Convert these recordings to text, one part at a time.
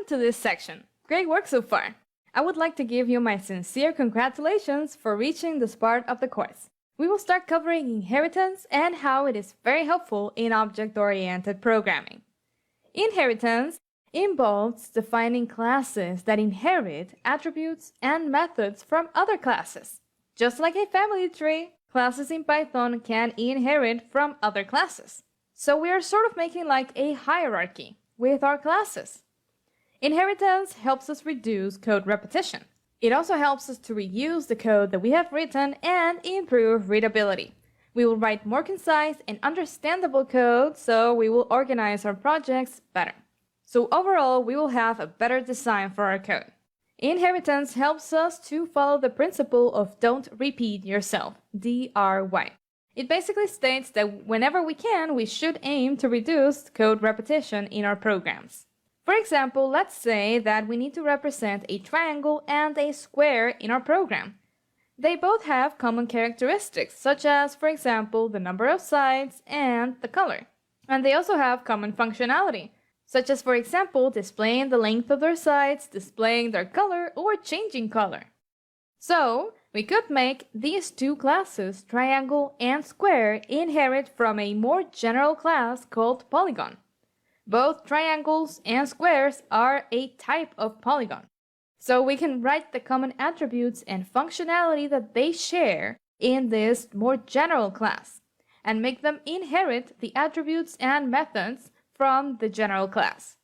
Welcome to this section. Great work so far. I would like to give you my sincere congratulations for reaching this part of the course. We will start covering inheritance and how it is very helpful in object-oriented programming. Inheritance involves defining classes that inherit attributes and methods from other classes. Just like a family tree, classes in Python can inherit from other classes. So we are sort of making like a hierarchy with our classes. Inheritance helps us reduce code repetition. It also helps us to reuse the code that we have written and improve readability. We will write more concise and understandable code, so we will organize our projects better. So overall, we will have a better design for our code. Inheritance helps us to follow the principle of don't repeat yourself, DRY. It basically states that whenever we can, we should aim to reduce code repetition in our programs. For example, let's say that we need to represent a triangle and a square in our program. They both have common characteristics, such as, for example, the number of sides and the color. And they also have common functionality, such as, for example, displaying the length of their sides, displaying their color, or changing color. So, we could make these two classes, triangle and square, inherit from a more general class called polygon. Both triangles and squares are a type of polygon. So we can write the common attributes and functionality that they share in this more general class and make them inherit the attributes and methods from the general class.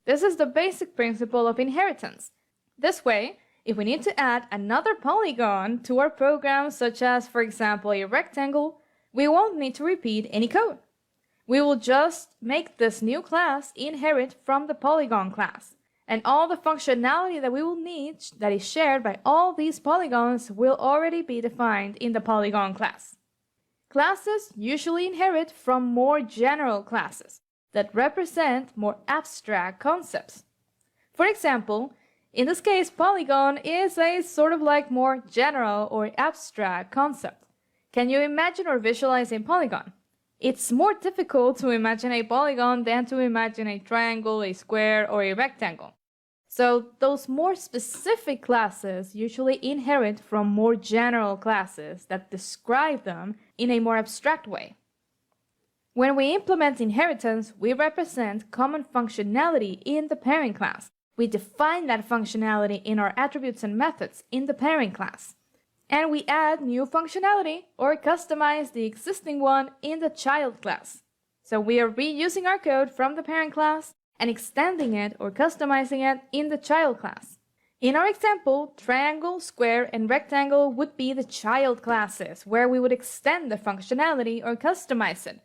This is the basic principle of inheritance. This way, if we need to add another polygon to our program, such as, for example, a rectangle, we won't need to repeat any code. We will just make this new class inherit from the polygon class, and all the functionality that we will need that is shared by all these polygons will already be defined in the polygon class. Classes usually inherit from more general classes that represent more abstract concepts. For example, in this case, polygon is a sort of like more general or abstract concept. Can you imagine or visualize a polygon? It's more difficult to imagine a polygon than to imagine a triangle, a square, or a rectangle. So those more specific classes usually inherit from more general classes that describe them in a more abstract way. When we implement inheritance, we represent common functionality in the parent class. We define that functionality in our attributes and methods in the parent class. And we add new functionality or customize the existing one in the child class. So we are reusing our code from the parent class and extending it or customizing it in the child class. In our example, triangle, square, and rectangle would be the child classes, where we would extend the functionality or customize it.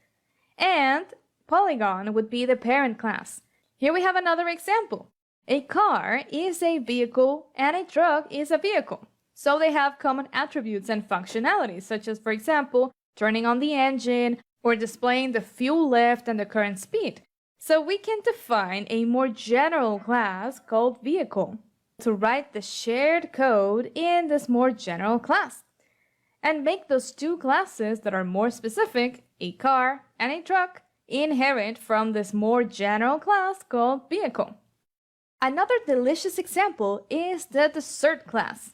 And polygon would be the parent class. Here we have another example. A car is a vehicle and a truck is a vehicle. So they have common attributes and functionalities, such as, for example, turning on the engine or displaying the fuel left and the current speed. So we can define a more general class called vehicle to write the shared code in this more general class and make those two classes that are more specific, a car and a truck, inherit from this more general class called vehicle. Another delicious example is the dessert class.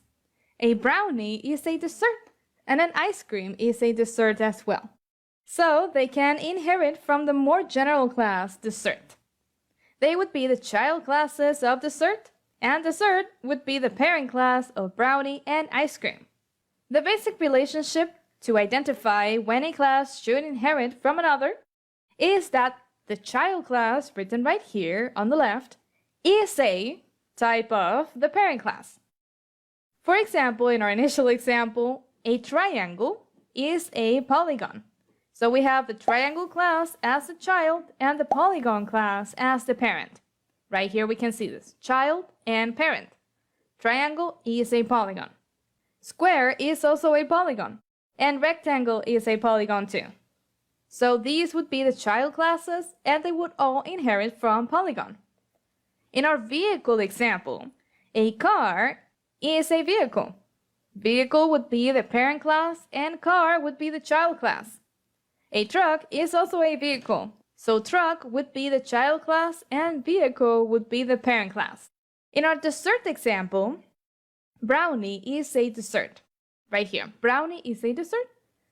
A brownie is a dessert, and an ice cream is a dessert as well. So they can inherit from the more general class dessert. They would be the child classes of dessert, and dessert would be the parent class of brownie and ice cream. The basic relationship to identify when a class should inherit from another is that the child class, written right here on the left, is a type of the parent class. For example, in our initial example, a triangle is a polygon. So we have the triangle class as the child and the polygon class as the parent. Right here we can see this, child and parent. Triangle is a polygon. Square is also a polygon. And rectangle is a polygon too. So these would be the child classes and they would all inherit from polygon. In our vehicle example, a car is a vehicle. Vehicle would be the parent class and car would be the child class. A truck is also a vehicle, So truck would be the child class and vehicle would be the parent class. In our dessert example, brownie is a dessert. Right here, brownie is a dessert.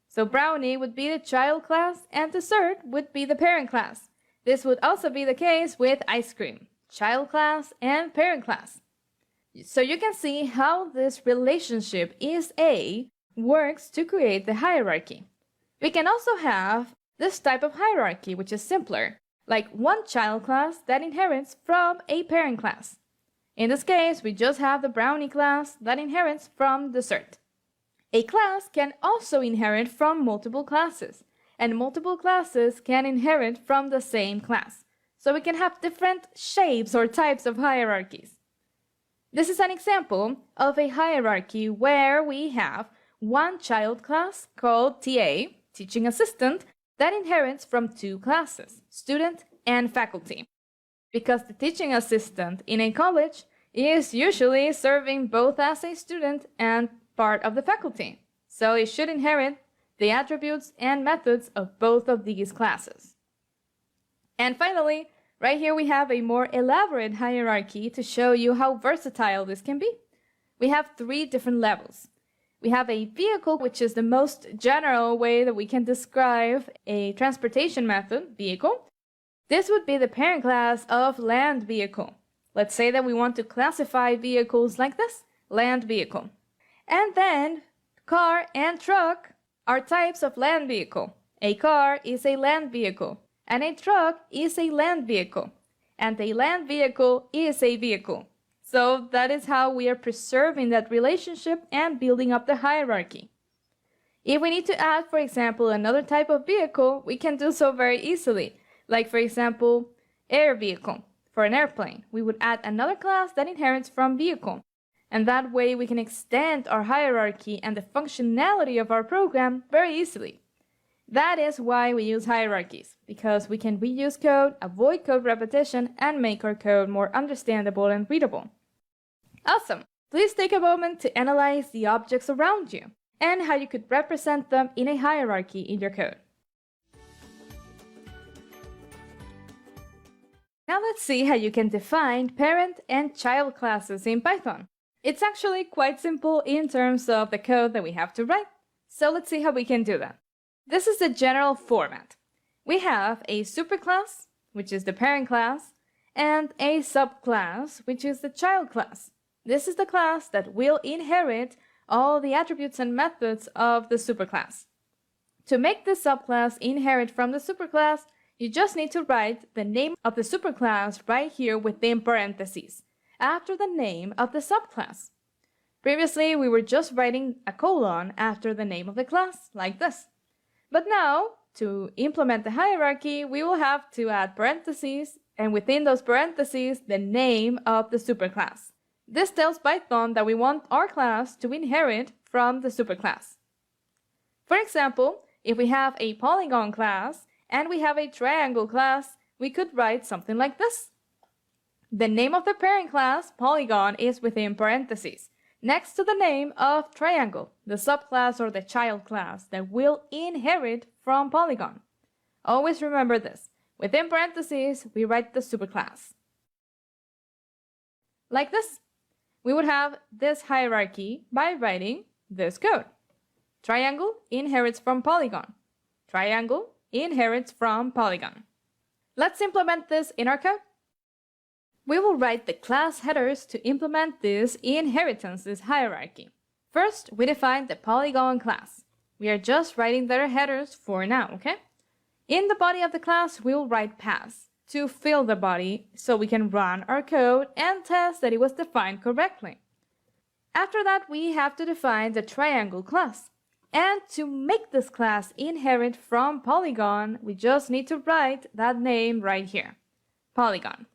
So brownie would be the child class and dessert would be the parent class. This would also be the case with ice cream, child class and parent class. So you can see how this relationship is A works to create the hierarchy. We can also have this type of hierarchy, which is simpler, like one child class that inherits from a parent class. In this case, we just have the brownie class that inherits from dessert. A class can also inherit from multiple classes, and multiple classes can inherit from the same class. So we can have different shapes or types of hierarchies. This is an example of a hierarchy where we have one child class called TA, teaching assistant, that inherits from two classes, student and faculty. Because the teaching assistant in a college is usually serving both as a student and part of the faculty, so it should inherit the attributes and methods of both of these classes. And finally, right here we have a more elaborate hierarchy to show you how versatile this can be. We have three different levels. We have a vehicle, which is the most general way that we can describe a transportation method, vehicle. This would be the parent class of land vehicle. Let's say that we want to classify vehicles like this, land vehicle. And then car and truck are types of land vehicle. A car is a land vehicle, and a truck is a land vehicle, and a land vehicle is a vehicle. So that is how we are preserving that relationship and building up the hierarchy. If we need to add, for example, another type of vehicle, we can do so very easily. Like, for example, air vehicle. For an airplane, we would add another class that inherits from vehicle. And that way we can extend our hierarchy and the functionality of our program very easily. That is why we use hierarchies, because we can reuse code, avoid code repetition, and make our code more understandable and readable. Awesome! Please take a moment to analyze the objects around you and how you could represent them in a hierarchy in your code. Now let's see how you can define parent and child classes in Python. It's actually quite simple in terms of the code that we have to write, so let's see how we can do that. This is the general format. We have a superclass, which is the parent class, and a subclass, which is the child class. This is the class that will inherit all the attributes and methods of the superclass. To make the subclass inherit from the superclass, you just need to write the name of the superclass right here within parentheses, after the name of the subclass. Previously, we were just writing a colon after the name of the class, like this. But now, to implement the hierarchy, we will have to add parentheses, and within those parentheses, the name of the superclass. This tells Python that we want our class to inherit from the superclass. For example, if we have a polygon class and we have a triangle class, we could write something like this. The name of the parent class, polygon, is within parentheses, next to the name of triangle, the subclass or the child class that will inherit from polygon. Always remember this. Within parentheses, we write the superclass. Like this. We would have this hierarchy by writing this code. Triangle inherits from polygon. Triangle inherits from polygon. Let's implement this in our code. We will write the class headers to implement this inheritances hierarchy. First, we define the polygon class. We are just writing their headers for now, okay? In the body of the class, we will write pass to fill the body so we can run our code and test that it was defined correctly. After that, we have to define the triangle class. And to make this class inherit from polygon, we just need to write that name right here, polygon.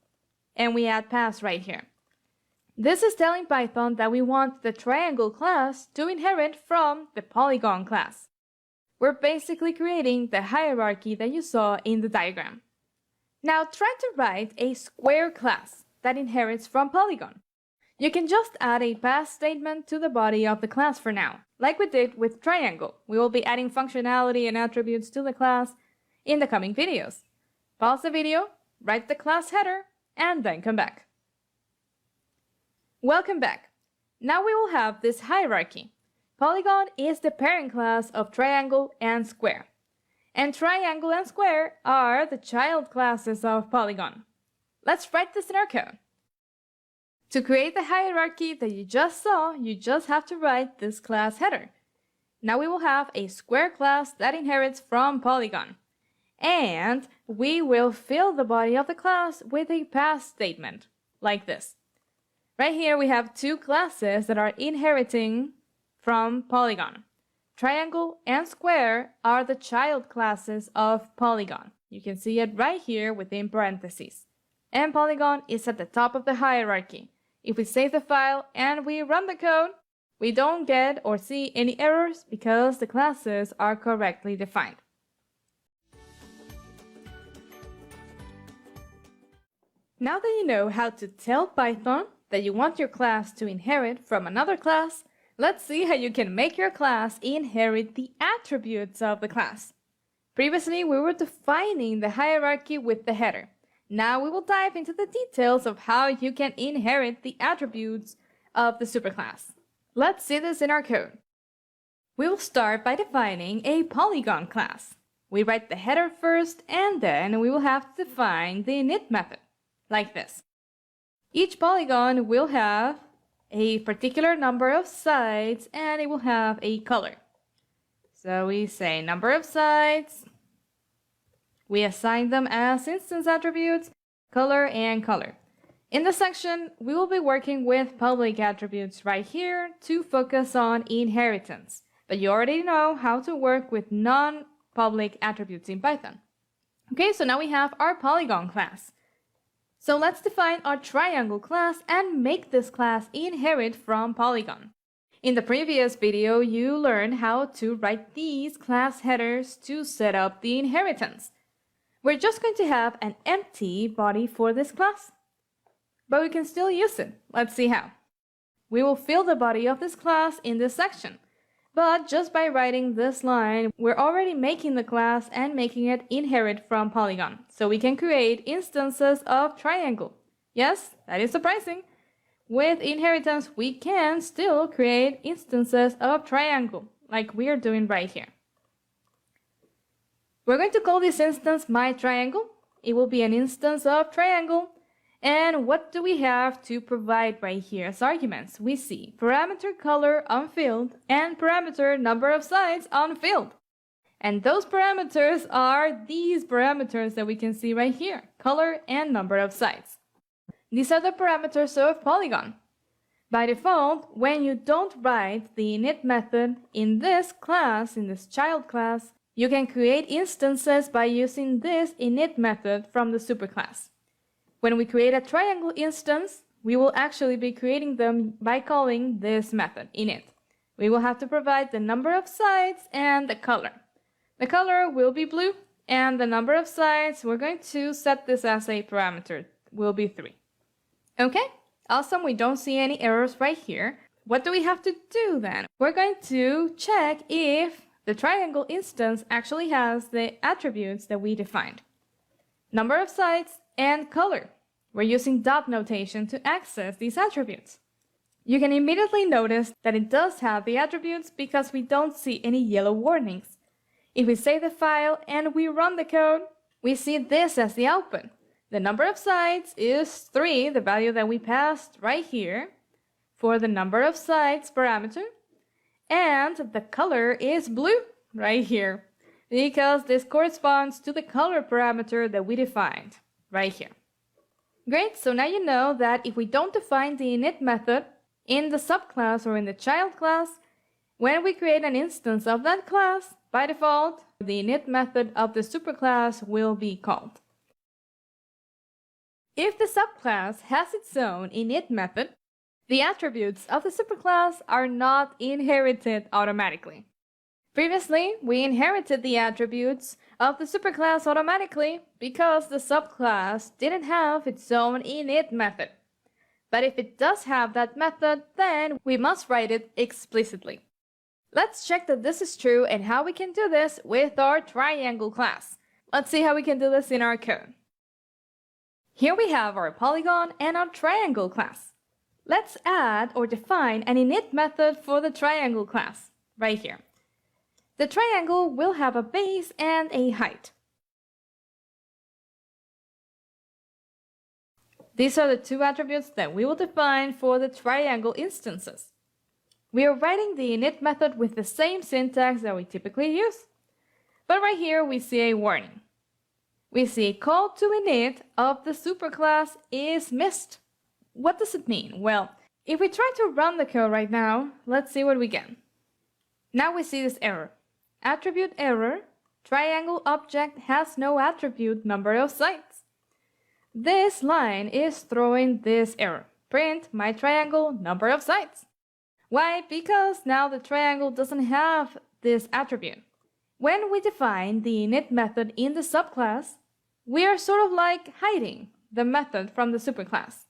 And we add pass right here. This is telling Python that we want the triangle class to inherit from the polygon class. We're basically creating the hierarchy that you saw in the diagram. Now try to write a square class that inherits from polygon. You can just add a pass statement to the body of the class for now, like we did with triangle. We will be adding functionality and attributes to the class in the coming videos. Pause the video, write the class header, and then come back. Welcome back. Now we will have this hierarchy. Polygon is the parent class of triangle and square. And triangle and square are the child classes of Polygon. Let's write this in our code. To create the hierarchy that you just saw, you just have to write this class header. Now we will have a square class that inherits from Polygon. And we will fill the body of the class with a pass statement, like this. Right here we have two classes that are inheriting from Polygon. Triangle and square are the child classes of Polygon. You can see it right here within parentheses. And Polygon is at the top of the hierarchy. If we save the file and we run the code, we don't get or see any errors because the classes are correctly defined. Now that you know how to tell Python that you want your class to inherit from another class, let's see how you can make your class inherit the attributes of the class. Previously, we were defining the hierarchy with the header. Now we will dive into the details of how you can inherit the attributes of the superclass. Let's see this in our code. We will start by defining a polygon class. We write the header first, and then we will have to define the init method, like this. Each polygon will have a particular number of sides, and it will have a color. So we say number of sides. We assign them as instance attributes, color and color. In this section, we will be working with public attributes right here to focus on inheritance. But you already know how to work with non-public attributes in Python. Okay, so now we have our polygon class. So let's define our triangle class and make this class inherit from Polygon. In the previous video, you learned how to write these class headers to set up the inheritance. We're just going to have an empty body for this class, but we can still use it. Let's see how. We will fill the body of this class in this section, but just by writing this line, we're already making the class and making it inherit from Polygon, so we can create instances of triangle. Yes, that is surprising. With inheritance, we can still create instances of triangle, like we are doing right here. We're going to call this instance myTriangle. It will be an instance of triangle. And what do we have to provide right here as arguments? We see parameter color unfilled and parameter number of sides unfilled. And those parameters are these parameters that we can see right here, color and number of sides. These are the parameters of Polygon. By default, when you don't write the init method in this class, in this child class, you can create instances by using this init method from the superclass. When we create a triangle instance, we will actually be creating them by calling this method, init. We will have to provide the number of sides and the color. The color will be blue, and the number of sides, we're going to set this as a parameter, will be 3. Okay, awesome, we don't see any errors right here. What do we have to do then? We're going to check if the triangle instance actually has the attributes that we defined. Number of sides and color. We're using dot notation to access these attributes. You can immediately notice that it does have the attributes because we don't see any yellow warnings. If we save the file and we run the code, we see this as the output. The number of sides is 3, the value that we passed right here, for the number of sides parameter. And the color is blue right here, because this corresponds to the color parameter that we defined right here. Great, so now you know that if we don't define the init method in the subclass or in the child class, when we create an instance of that class, by default, the init method of the superclass will be called. If the subclass has its own init method, the attributes of the superclass are not inherited automatically. Previously, we inherited the attributes of the superclass automatically because the subclass didn't have its own init method. But if it does have that method, then we must write it explicitly. Let's check that this is true and how we can do this with our triangle class. Let's see how we can do this in our code. Here we have our polygon and our triangle class. Let's add or define an init method for the triangle class, right here. The triangle will have a base and a height. These are the two attributes that we will define for the triangle instances. We are writing the init method with the same syntax that we typically use. But right here we see a warning. We see call to init of the superclass is missed. What does it mean? Well, if we try to run the code right now, let's see what we get. Now we see this error. Attribute error, triangle object has no attribute number of sides. This line is throwing this error. Print my triangle number of sides. Why? Because now the triangle doesn't have this attribute. When we define the init method in the subclass, we are sort of like hiding the method from the superclass.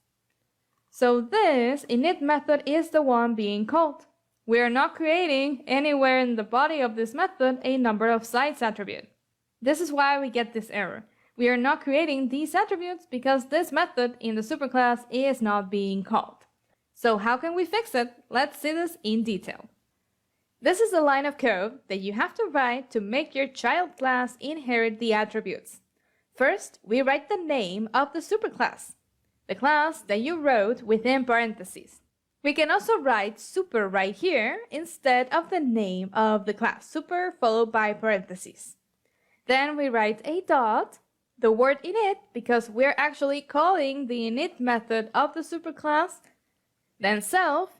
So this init method is the one being called. We are not creating anywhere in the body of this method a number of sides attribute. This is why we get this error. We are not creating these attributes because this method in the superclass is not being called. So how can we fix it? Let's see this in detail. This is a line of code that you have to write to make your child class inherit the attributes. First, we write the name of the superclass, the class that you wrote within parentheses. We can also write super right here instead of the name of the class, super followed by parentheses. Then we write a dot, the word init, because we're actually calling the init method of the superclass, then self.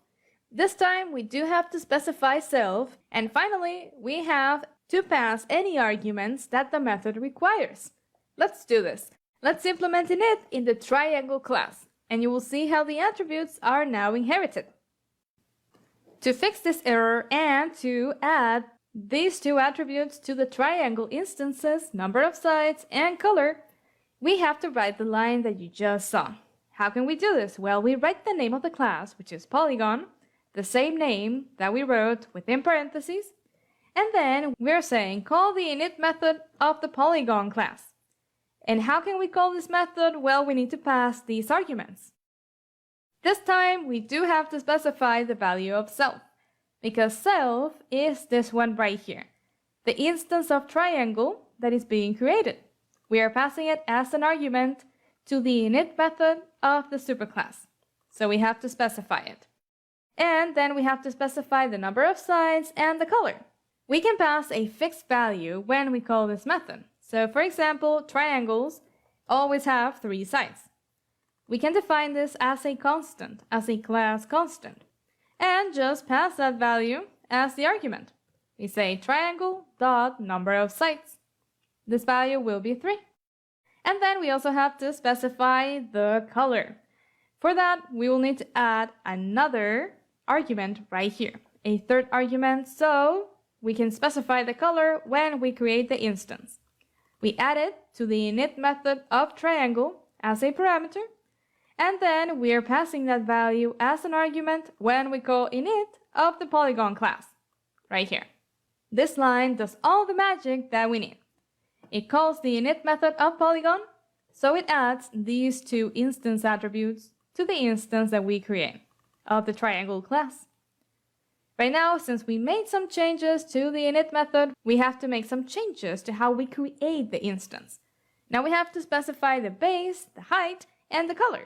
This time we do have to specify self, and finally we have to pass any arguments that the method requires. Let's do this. Let's implement init in the triangle class, and you will see how the attributes are now inherited. To fix this error and to add these two attributes to the triangle instances, number of sides and color, we have to write the line that you just saw. How can we do this? Well, we write the name of the class, which is polygon, the same name that we wrote within parentheses, and then we're saying call the init method of the polygon class. And how can we call this method? Well, we need to pass these arguments. This time we do have to specify the value of self, because self is this one right here, the instance of triangle that is being created. We are passing it as an argument to the init method of the superclass, so we have to specify it. And then we have to specify the number of sides and the color. We can pass a fixed value when we call this method. So for example, triangles always have 3 sides. We can define this as a constant, as a class constant, and just pass that value as the argument. We say triangle dot number of sides. This value will be 3. And then we also have to specify the color. For that, we will need to add another argument right here, a third argument, so we can specify the color when we create the instance. We add it to the init method of triangle as a parameter, and then we are passing that value as an argument when we call init of the polygon class, right here. This line does all the magic that we need. It calls the init method of polygon, so it adds these two instance attributes to the instance that we create of the triangle class. Right now, since we made some changes to the init method, we have to make some changes to how we create the instance. Now we have to specify the base, the height, and the color.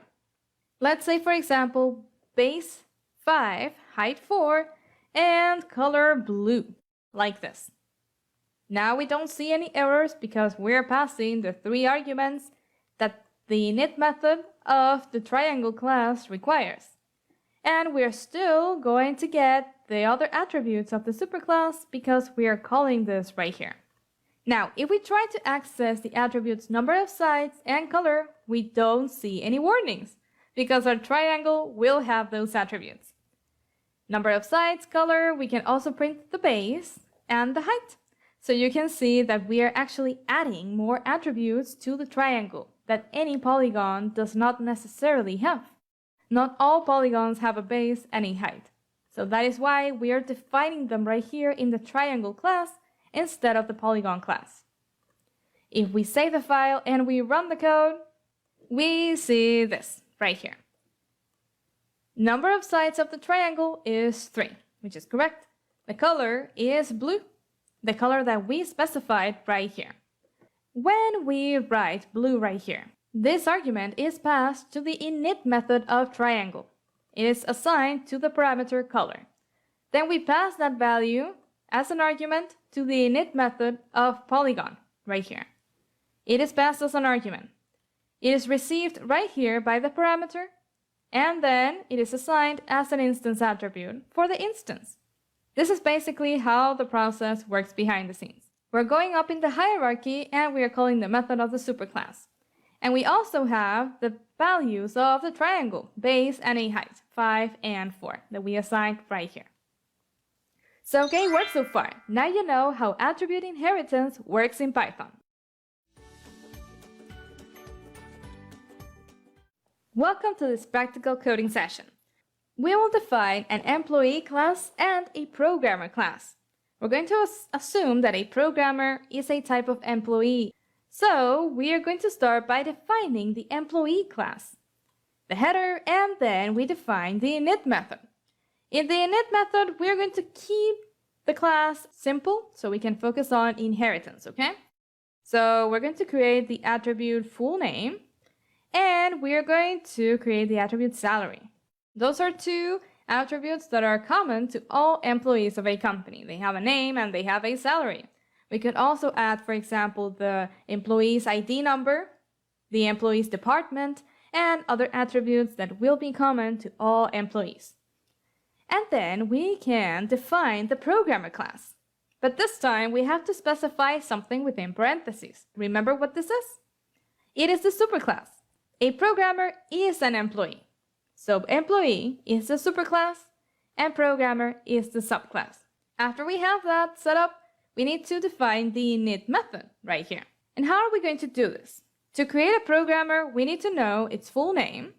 Let's say, for example, base 5, height 4, and color blue, like this. Now we don't see any errors because we're passing the 3 arguments that the init method of the triangle class requires. And we're still going to get the other attributes of the superclass because we are calling this right here. Now, if we try to access the attributes number of sides and color, we don't see any warnings because our triangle will have those attributes. Number of sides, color, we can also print the base and the height. So you can see that we are actually adding more attributes to the triangle that any polygon does not necessarily have. Not all polygons have a base and a height. So that is why we are defining them right here in the triangle class instead of the polygon class. If we save the file and we run the code, we see this right here. Number of sides of the triangle is 3, which is correct. The color is blue, the color that we specified right here. When we write blue right here, this argument is passed to the init method of triangle. It is assigned to the parameter color. Then we pass that value as an argument to the init method of polygon right here. It is passed as an argument. It is received right here by the parameter, and then it is assigned as an instance attribute for the instance. This is basically how the process works behind the scenes. We're going up in the hierarchy and we are calling the method of the superclass. And we also have the values of the triangle, base and a height, 5 and 4, that we assigned right here. So great work so far. Now you know how attribute inheritance works in Python. Welcome to this practical coding session. We will define an employee class and a programmer class. We're going to assume that a programmer is a type of employee. So we are going to start by defining the employee class, the header, and then we define the init method. In the init method, we're going to keep the class simple so we can focus on inheritance, okay? So we're going to create the attribute full name, and we're going to create the attribute salary. Those are two attributes that are common to all employees of a company. They have a name and they have a salary. We could also add, for example, the employee's ID number, the employee's department, and other attributes that will be common to all employees. And then we can define the programmer class. But this time we have to specify something within parentheses. Remember what this is? It is the superclass. A programmer is an employee. So employee is the superclass and programmer is the subclass. After we have that set up, we need to define the init method right here. And how are we going to do this? To create a programmer, we need to know its full name,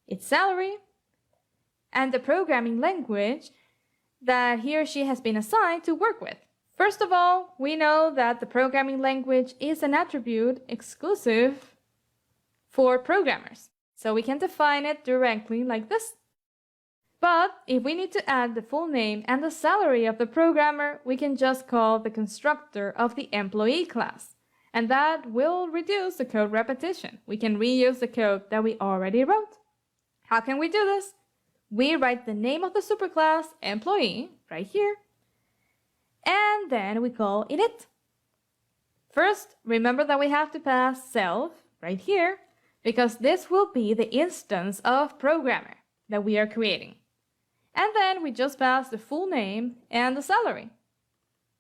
its salary, and the programming language that he or she has been assigned to work with. First of all, we know that the programming language is an attribute exclusive for programmers. So we can define it directly like this. But if we need to add the full name and the salary of the programmer, we can just call the constructor of the employee class. And that will reduce the code repetition. We can reuse the code that we already wrote. How can we do this? We write the name of the superclass, employee, right here. And then we call init. First, remember that we have to pass self right here, because this will be the instance of programmer that we are creating. And then we just pass the full name and the salary.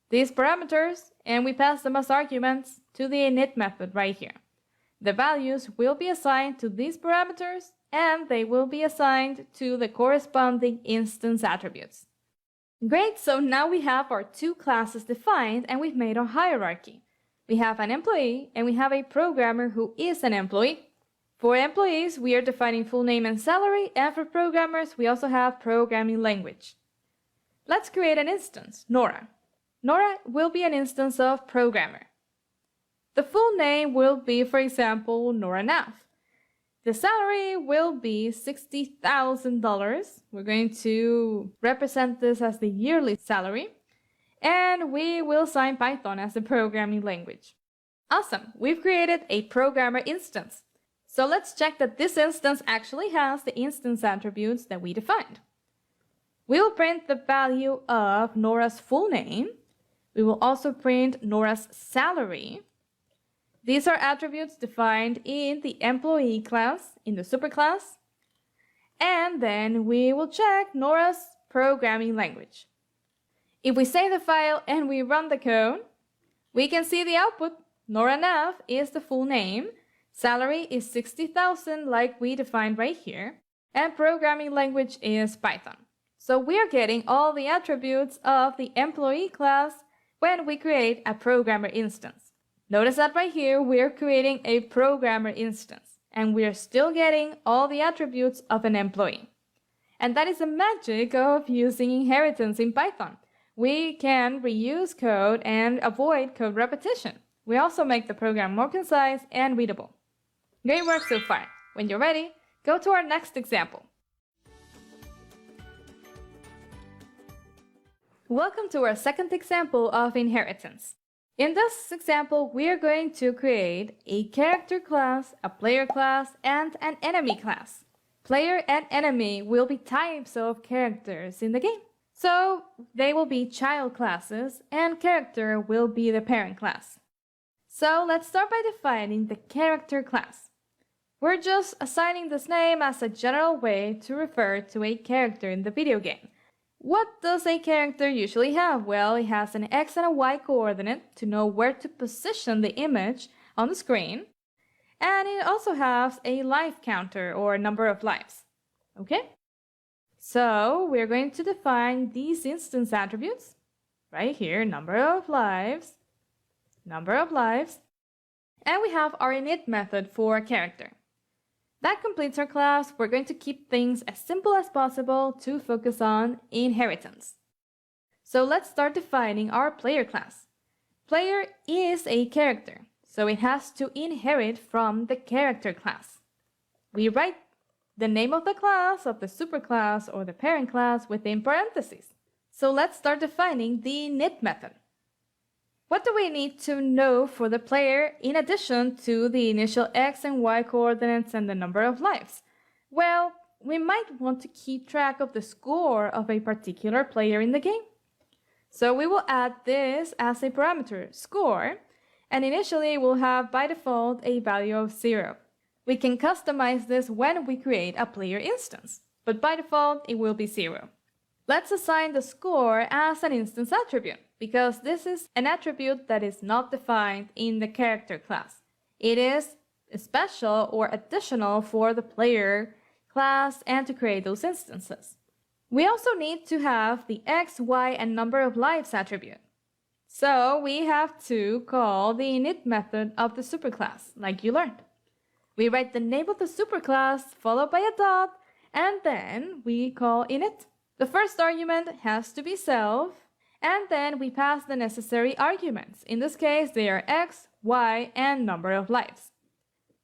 These parameters, and we pass them as arguments to the init method right here. The values will be assigned to these parameters, and they will be assigned to the corresponding instance attributes. Great, so now we have our two classes defined and we've made our hierarchy. We have an employee and we have a programmer who is an employee. For employees, we are defining full name and salary, and for programmers, we also have programming language. Let's create an instance, Nora. Nora will be an instance of programmer. The full name will be, for example, Nora Nav. The salary will be $60,000. We're going to represent this as the yearly salary, and we will assign Python as the programming language. Awesome, we've created a programmer instance. So let's check that this instance actually has the instance attributes that we defined. We will print the value of Nora's full name. We will also print Nora's salary. These are attributes defined in the employee class, in the superclass. And then we will check Nora's programming language. If we save the file and we run the code, we can see the output. Nora Nav is the full name. Salary is 60,000 like we defined right here, and programming language is Python. So we are getting all the attributes of the employee class when we create a programmer instance. Notice that right here we are creating a programmer instance, and we are still getting all the attributes of an employee. And that is the magic of using inheritance in Python. We can reuse code and avoid code repetition. We also make the program more concise and readable. Great work so far. When you're ready, go to our next example. Welcome to our second example of inheritance. In this example, we are going to create a character class, a player class, and an enemy class. Player and enemy will be types of characters in the game. So they will be child classes, and character will be the parent class. So let's start by defining the character class. We're just assigning this name as a general way to refer to a character in the video game. What does a character usually have? Well, it has an X and a Y coordinate to know where to position the image on the screen. And it also has a life counter or number of lives. Okay? So we're going to define these instance attributes right here, number of lives, and we have our init method for a character. That completes our class. We're going to keep things as simple as possible to focus on inheritance. So let's start defining our player class. Player is a character, so it has to inherit from the character class. We write the name of the class, of the superclass, or the parent class within parentheses. So let's start defining the init method. What do we need to know for the player in addition to the initial X and Y coordinates and the number of lives? Well, we might want to keep track of the score of a particular player in the game. So we will add this as a parameter, score, and initially we'll have by default a value of 0. We can customize this when we create a player instance, but by default it will be 0. Let's assign the score as an instance attribute, because this is an attribute that is not defined in the character class. It is special or additional for the player class and to create those instances. We also need to have the X, Y, and number of lives attribute. So we have to call the init method of the superclass, like you learned. We write the name of the superclass followed by a dot, and then we call init. The first argument has to be self, and then we pass the necessary arguments. In this case, they are X, Y, and number of lives.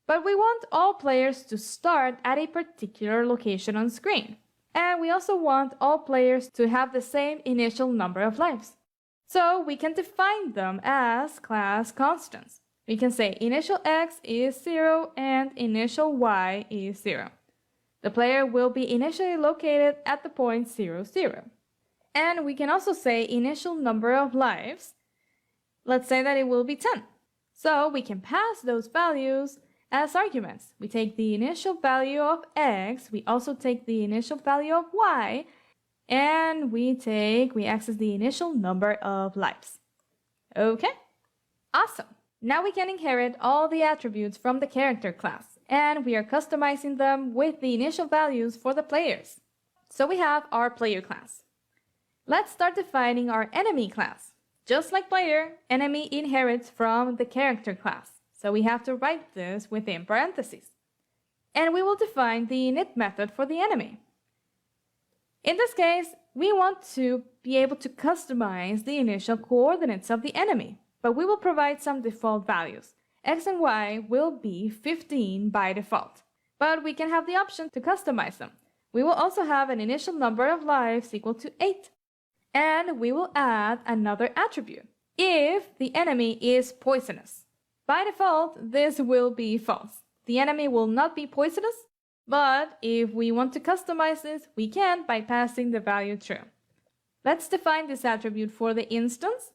But we want all players to start at a particular location on screen. And we also want all players to have the same initial number of lives. So we can define them as class constants. We can say initial X is 0 and initial Y is 0. The player will be initially located at the point 0, 0. And we can also say initial number of lives. Let's say that it will be 10. So we can pass those values as arguments. We take the initial value of X, we also take the initial value of Y, and we access the initial number of lives. Okay? Awesome! Now we can inherit all the attributes from the character class, and we are customizing them with the initial values for the players. So we have our player class. Let's start defining our enemy class. Just like player, enemy inherits from the character class. So we have to write this within parentheses. And we will define the init method for the enemy. In this case, we want to be able to customize the initial coordinates of the enemy, but we will provide some default values. X and Y will be 15 by default, but we can have the option to customize them. We will also have an initial number of lives equal to 8. And we will add another attribute if the enemy is poisonous. By default, this will be false. The enemy will not be poisonous, but if we want to customize this, we can by passing the value true. Let's define this attribute for the instance,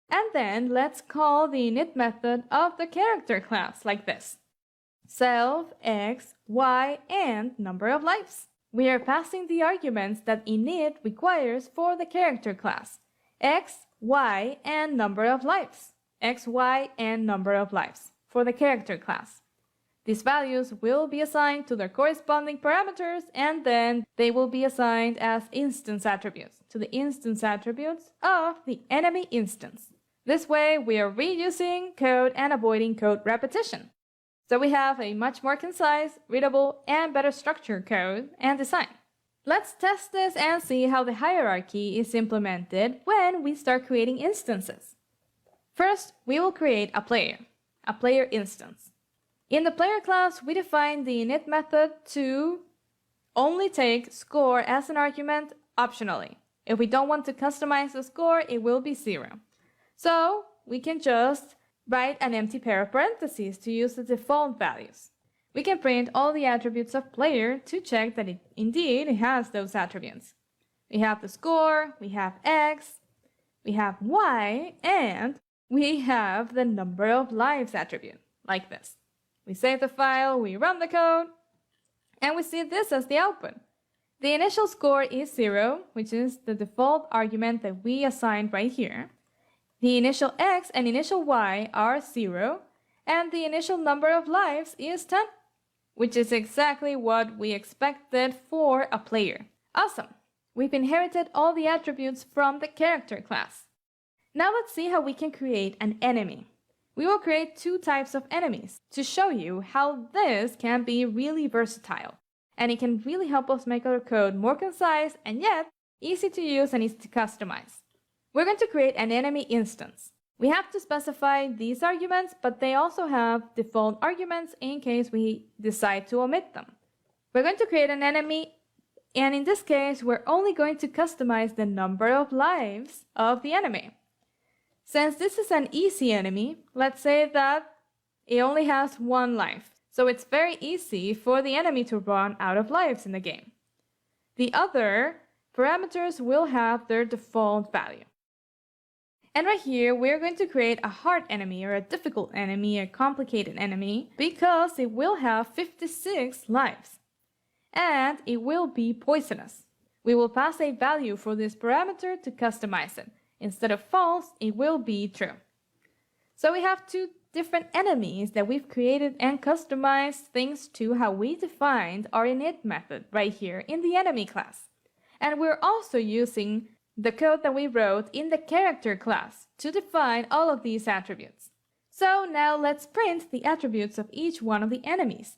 and then let's call the init method of the character class like this. Self, X, Y, and number of lives. We are passing the arguments that init requires for the character class. X, Y, and number of lives. X, Y, and number of lives for the character class. These values will be assigned to their corresponding parameters, and then they will be assigned as instance attributes to the instance attributes of the enemy instance. This way, we are reusing code and avoiding code repetition. So we have a much more concise, readable, and better structured code and design. Let's test this and see how the hierarchy is implemented when we start creating instances. First, we will create a player instance. In the player class, we define the init method to only take score as an argument optionally. If we don't want to customize the score, it will be 0. So we can just write an empty pair of parentheses to use the default values. We can print all the attributes of player to check that it indeed has those attributes. We have the score, we have X, we have Y, and we have the number of lives attribute, like this. We save the file, we run the code, and we see this as the output. The initial score is 0, which is the default argument that we assigned right here. The initial X and initial Y are 0, and the initial number of lives is 10, which is exactly what we expected for a player. Awesome! We've inherited all the attributes from the character class. Now let's see how we can create an enemy. We will create 2 types of enemies to show you how this can be really versatile, and it can really help us make our code more concise and yet easy to use and easy to customize. We're going to create an enemy instance. We have to specify these arguments, but they also have default arguments in case we decide to omit them. We're going to create an enemy, and in this case, we're only going to customize the number of lives of the enemy. Since this is an easy enemy, let's say that it only has 1 life, so it's very easy for the enemy to run out of lives in the game. The other parameters will have their default value. And right here, we're going to create a hard enemy or a difficult enemy, a complicated enemy, because it will have 56 lives. And it will be poisonous. We will pass a value for this parameter to customize it. Instead of false, it will be true. So we have 2 different enemies that we've created and customized thanks to how we defined our init method right here in the enemy class. And we're also using the code that we wrote in the character class to define all of these attributes. So now let's print the attributes of each one of the enemies.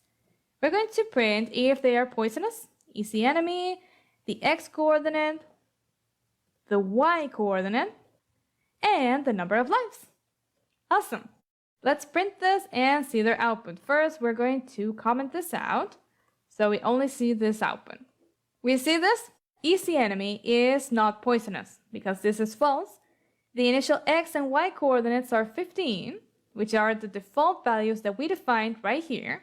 We're going to print if they are poisonous, easy enemy, the X coordinate, the Y coordinate, and the number of lives. Awesome! Let's print this and see their output. First, we're going to comment this out, so we only see this output. We see this? Easy enemy is not poisonous, because this is false. The initial X and Y coordinates are 15, which are the default values that we defined right here,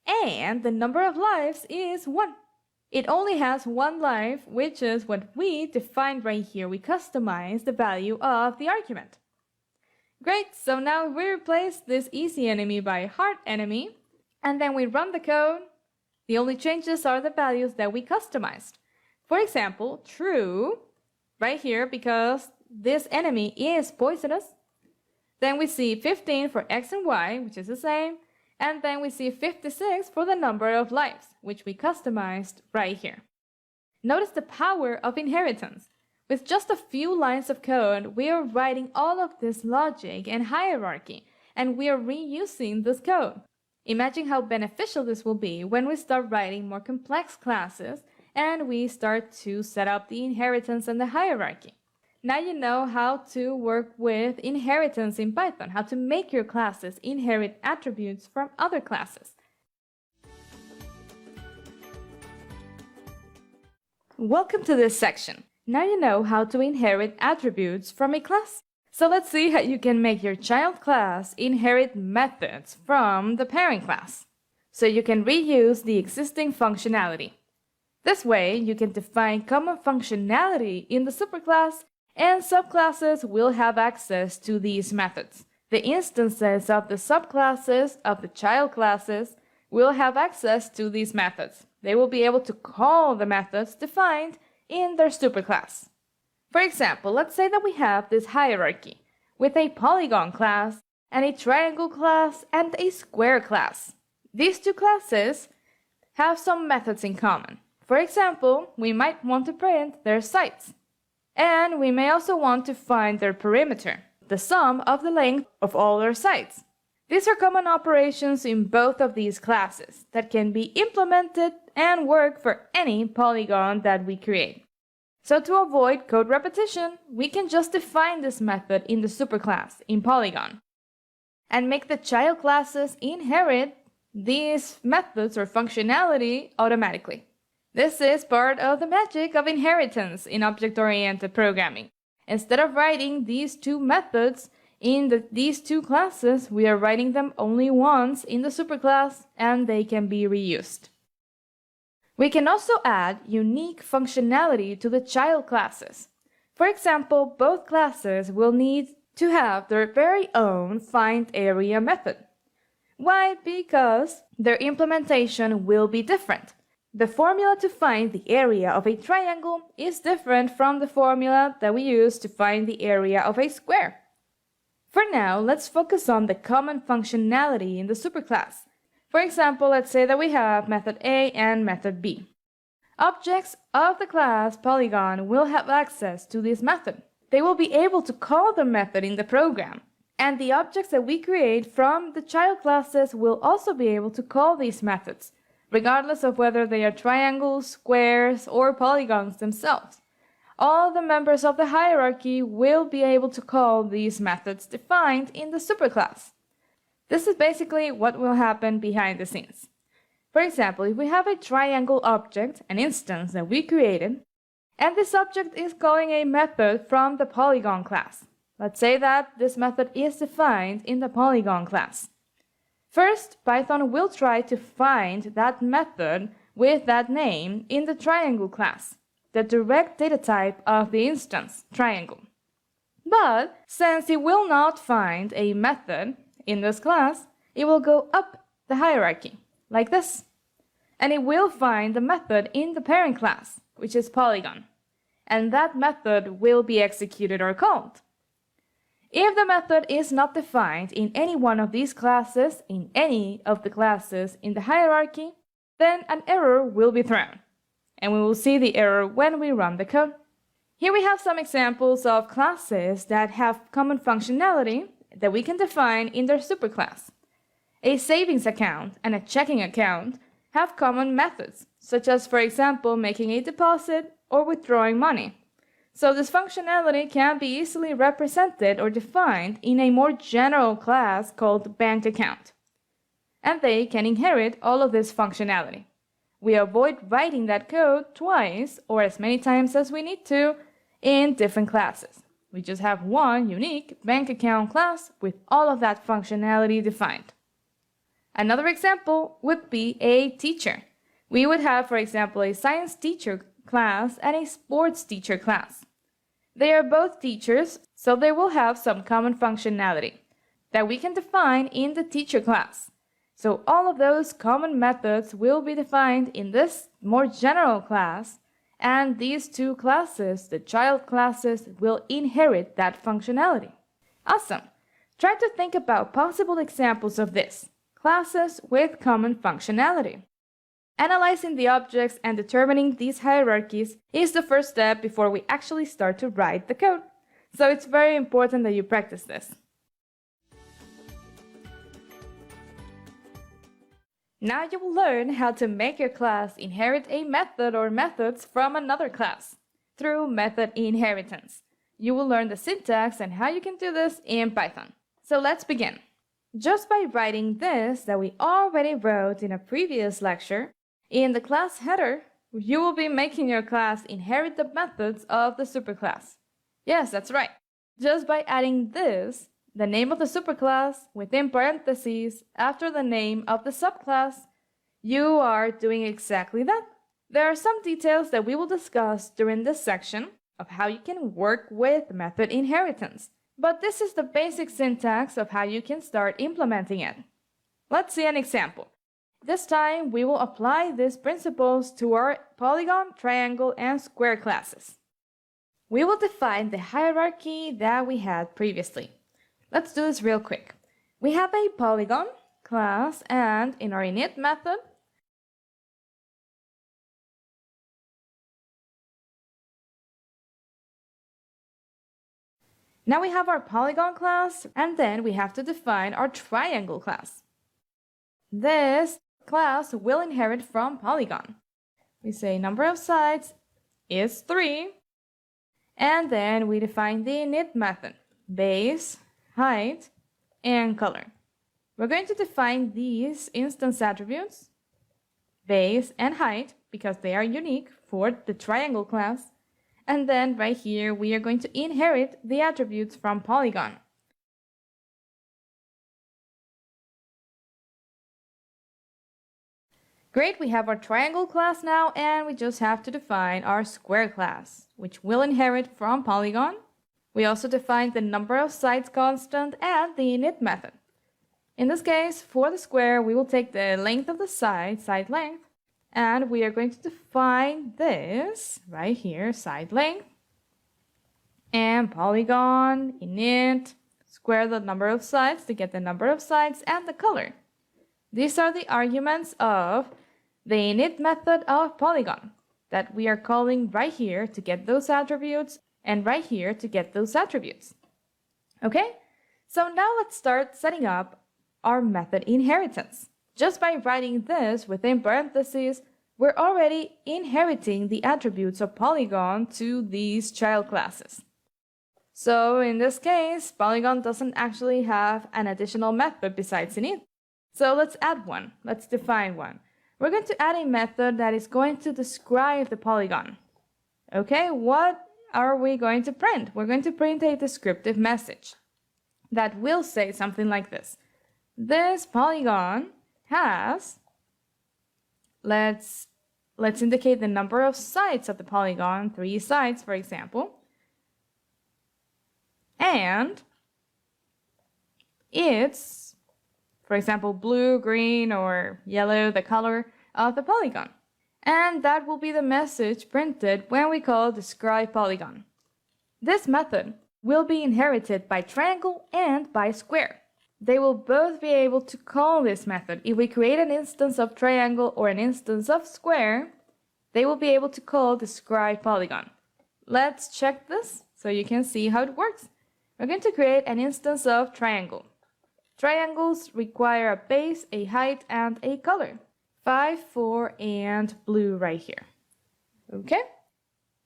and the number of lives is 1. It only has 1 life, which is what we defined right here. We customize the value of the argument. Great, so now we replace this easy enemy by a hard enemy, and then we run the code. The only changes are the values that we customized. For example, true, right here, because this enemy is poisonous. Then we see 15 for X and Y, which is the same. And then we see 56 for the number of lives, which we customized right here. Notice the power of inheritance. With just a few lines of code, we are writing all of this logic and hierarchy, and we are reusing this code. Imagine how beneficial this will be when we start writing more complex classes and we start to set up the inheritance and the hierarchy. Now you know how to work with inheritance in Python, how to make your classes inherit attributes from other classes. Welcome to this section. Now you know how to inherit attributes from a class. So let's see how you can make your child class inherit methods from the parent class, so you can reuse the existing functionality. This way, you can define common functionality in the superclass, and subclasses will have access to these methods. The instances of the subclasses of the child classes will have access to these methods. They will be able to call the methods defined in their superclass. For example, let's say that we have this hierarchy with a polygon class and a triangle class and a square class. These 2 classes have some methods in common. For example, we might want to print their sides. And we may also want to find their perimeter, the sum of the length of all their sides. These are common operations in both of these classes that can be implemented and work for any polygon that we create. So to avoid code repetition, we can just define this method in the superclass in Polygon and make the child classes inherit these methods or functionality automatically. This is part of the magic of inheritance in object-oriented programming. Instead of writing these two methods in these two classes, we are writing them only once in the superclass and they can be reused. We can also add unique functionality to the child classes. For example, both classes will need to have their very own find area method. Why? Because their implementation will be different. The formula to find the area of a triangle is different from the formula that we use to find the area of a square. For now, let's focus on the common functionality in the superclass. For example, let's say that we have method A and method B. Objects of the class Polygon will have access to this method. They will be able to call the method in the program, and the objects that we create from the child classes will also be able to call these methods, regardless of whether they are triangles, squares, or polygons themselves. All the members of the hierarchy will be able to call these methods defined in the superclass. This is basically what will happen behind the scenes. For example, if we have a triangle object, an instance that we created, and this object is calling a method from the Polygon class. Let's say that this method is defined in the Polygon class. First, Python will try to find that method with that name in the triangle class, the direct data type of the instance, triangle. But since it will not find a method in this class, it will go up the hierarchy, like this. And it will find the method in the parent class, which is Polygon. And that method will be executed or called. If the method is not defined in any one of these classes, in any of the classes in the hierarchy, then an error will be thrown. And we will see the error when we run the code. Here we have some examples of classes that have common functionality that we can define in their superclass. A savings account and a checking account have common methods, such as, for example, making a deposit or withdrawing money. So this functionality can be easily represented or defined in a more general class called bank account. And they can inherit all of this functionality. We avoid writing that code twice or as many times as we need to in different classes. We just have one unique bank account class with all of that functionality defined. Another example would be a teacher. We would have, for example, a science teacher class and a sports teacher class. They are both teachers, so they will have some common functionality that we can define in the teacher class. So all of those common methods will be defined in this more general class, and these two classes, the child classes, will inherit that functionality. Awesome! Try to think about possible examples of this, classes with common functionality. Analyzing the objects and determining these hierarchies is the first step before we actually start to write the code. So it's very important that you practice this. Now you will learn how to make your class inherit a method or methods from another class through method inheritance. You will learn the syntax and how you can do this in Python. So let's begin. Just by writing this that we already wrote in a previous lecture, in the class header, you will be making your class inherit the methods of the superclass. Yes, that's right. Just by adding this, the name of the superclass within parentheses after the name of the subclass, you are doing exactly that. There are some details that we will discuss during this section of how you can work with method inheritance. But this is the basic syntax of how you can start implementing it. Let's see an example. This time, we will apply these principles to our polygon, triangle, and square classes. We will define the hierarchy that we had previously. Let's do this real quick. We have a polygon class, and in our init method, now we have our polygon class, and then we have to define our triangle class. This class will inherit from polygon. We say number of sides is 3, And then we define the init method, base, height, and color. We're going to define these instance attributes, base and height, because they are unique for the triangle class. And then right here, we are going to inherit the attributes from Polygon. Great, we have our triangle class now, and we just have to define our square class, which will inherit from Polygon. We also defined the number of sides constant and the init method. In this case, for the square, we will take the length of the side length, and we are going to define this right here, side length, and Polygon, init, square the number of sides to get the number of sides and the color. These are the arguments of the init method of Polygon that we are calling right here to get those attributes and right here to get those attributes. Okay, so now let's start setting up our method inheritance. Just by writing this within parentheses, we're already inheriting the attributes of Polygon to these child classes. So in this case, Polygon doesn't actually have an additional method besides init. So let's add one. Let's define one. We're going to add a method that is going to describe the polygon. Okay, what are we going to print? We're going to print a descriptive message that will say something like this. This polygon has, let's indicate the number of sides of the polygon, 3 sides for example, and it's, for example, blue, green, or yellow, the color of the polygon. And that will be the message printed when we call describe polygon. This method will be inherited by triangle and by square. They will both be able to call this method. If we create an instance of triangle or an instance of square, they will be able to call describe polygon. Let's check this so you can see how it works. We're going to create an instance of triangle. Triangles require a base, a height, and a color. 5, 4, and blue right here. Okay?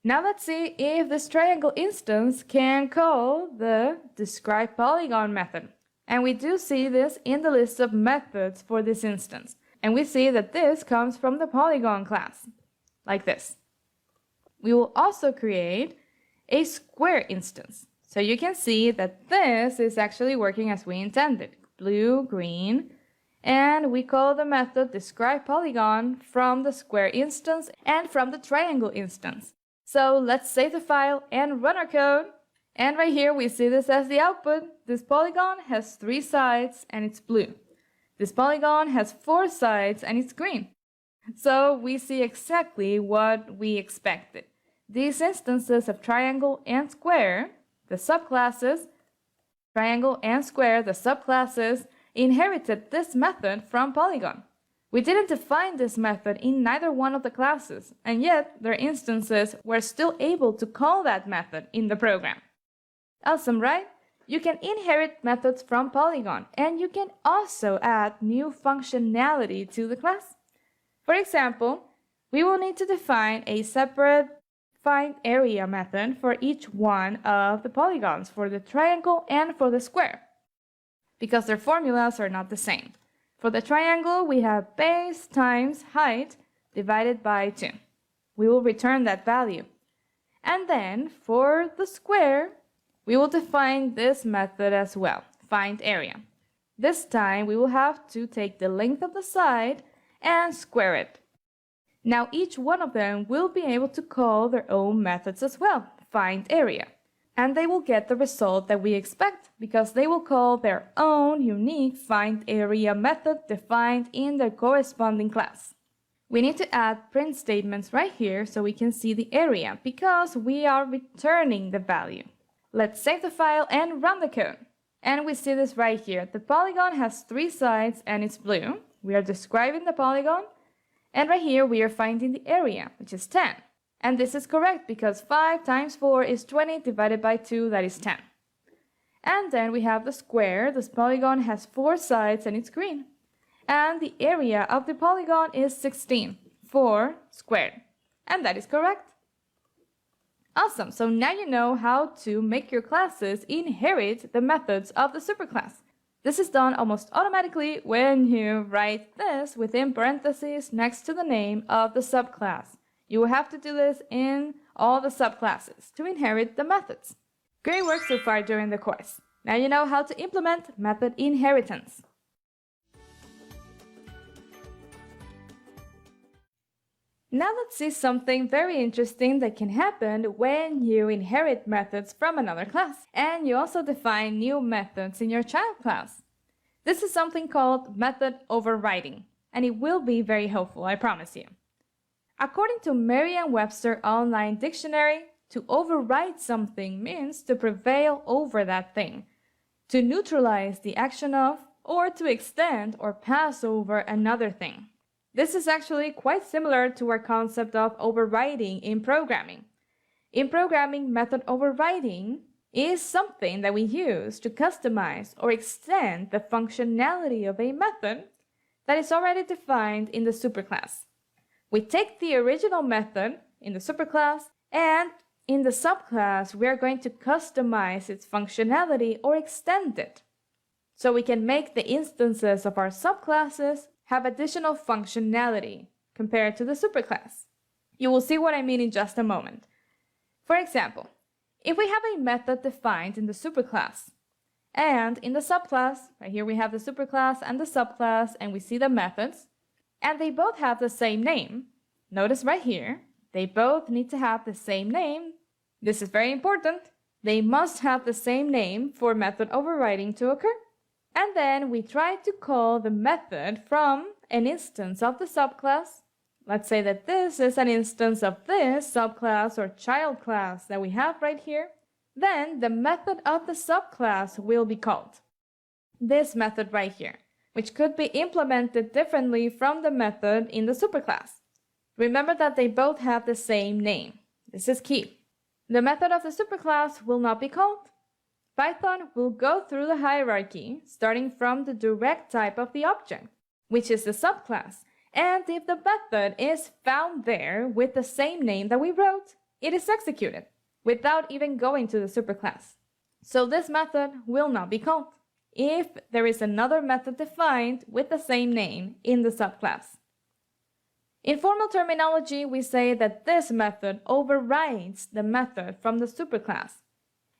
Now let's see if this triangle instance can call the describe polygon method. And we do see this in the list of methods for this instance. And we see that this comes from the Polygon class, like this. We will also create a square instance. So you can see that this is actually working as we intended. Blue, green, and we call the method describe polygon from the square instance and from the triangle instance. So let's save the file and run our code. And right here we see this as the output. This polygon has 3 sides and it's blue. This polygon has 4 sides and it's green. So we see exactly what we expected. These instances of triangle and square, the subclasses, triangle and square, the subclasses, inherited this method from Polygon. We didn't define this method in neither one of the classes, and yet their instances were still able to call that method in the program. Awesome, right? You can inherit methods from Polygon, and you can also add new functionality to the class. For example, we will need to define a separate find area method for each one of the polygons, for the triangle and for the square, because their formulas are not the same. For the triangle, we have base times height divided by 2. We will return that value. And then for the square, we will define this method as well, find area. This time we will have to take the length of the side and square it. Now each one of them will be able to call their own methods as well, find area. And they will get the result that we expect because they will call their own unique find area method defined in their corresponding class. We need to add print statements right here so we can see the area because we are returning the value. Let's save the file and run the code. And we see this right here. The polygon has 3 sides and it's blue. We are describing the polygon. And right here we are finding the area, which is 10. And this is correct because 5 times 4 is 20 divided by 2, that is 10. And then we have the square. This polygon has 4 sides and it's green. And the area of the polygon is 16, 4 squared. And that is correct. Awesome, so now you know how to make your classes inherit the methods of the superclass. This is done almost automatically when you write this within parentheses next to the name of the subclass. You will have to do this in all the subclasses to inherit the methods. Great work so far during the course. Now you know how to implement method inheritance. Now let's see something very interesting that can happen when you inherit methods from another class and you also define new methods in your child class. This is something called method overriding, and it will be very helpful, I promise you. According to Merriam-Webster Online Dictionary, to override something means to prevail over that thing, to neutralize the action of, or to extend or pass over another thing. This is actually quite similar to our concept of overriding in programming. In programming, method overriding is something that we use to customize or extend the functionality of a method that is already defined in the superclass. We take the original method in the superclass, and in the subclass, we are going to customize its functionality or extend it. So we can make the instances of our subclasses have additional functionality compared to the superclass. You will see what I mean in just a moment. For example, if we have a method defined in the superclass, and in the subclass, right here we have the superclass and the subclass, and we see the methods, and they both have the same name. Notice right here, they both need to have the same name. This is very important. They must have the same name for method overriding to occur. And then we try to call the method from an instance of the subclass. Let's say that this is an instance of this subclass or child class that we have right here. Then the method of the subclass will be called. This method right here, which could be implemented differently from the method in the superclass. Remember that they both have the same name. This is key. The method of the superclass will not be called. Python will go through the hierarchy, starting from the direct type of the object, which is the subclass, and if the method is found there with the same name that we wrote, it is executed, without even going to the superclass. So this method will not be called if there is another method defined with the same name in the subclass. In formal terminology, we say that this method overrides the method from the superclass,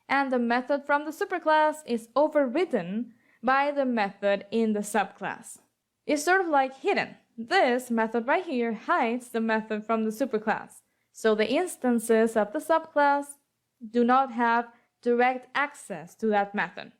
and the method from the superclass is overridden by the method in the subclass. It's sort of like hidden. This method right here hides the method from the superclass, so the instances of the subclass do not have direct access to that method.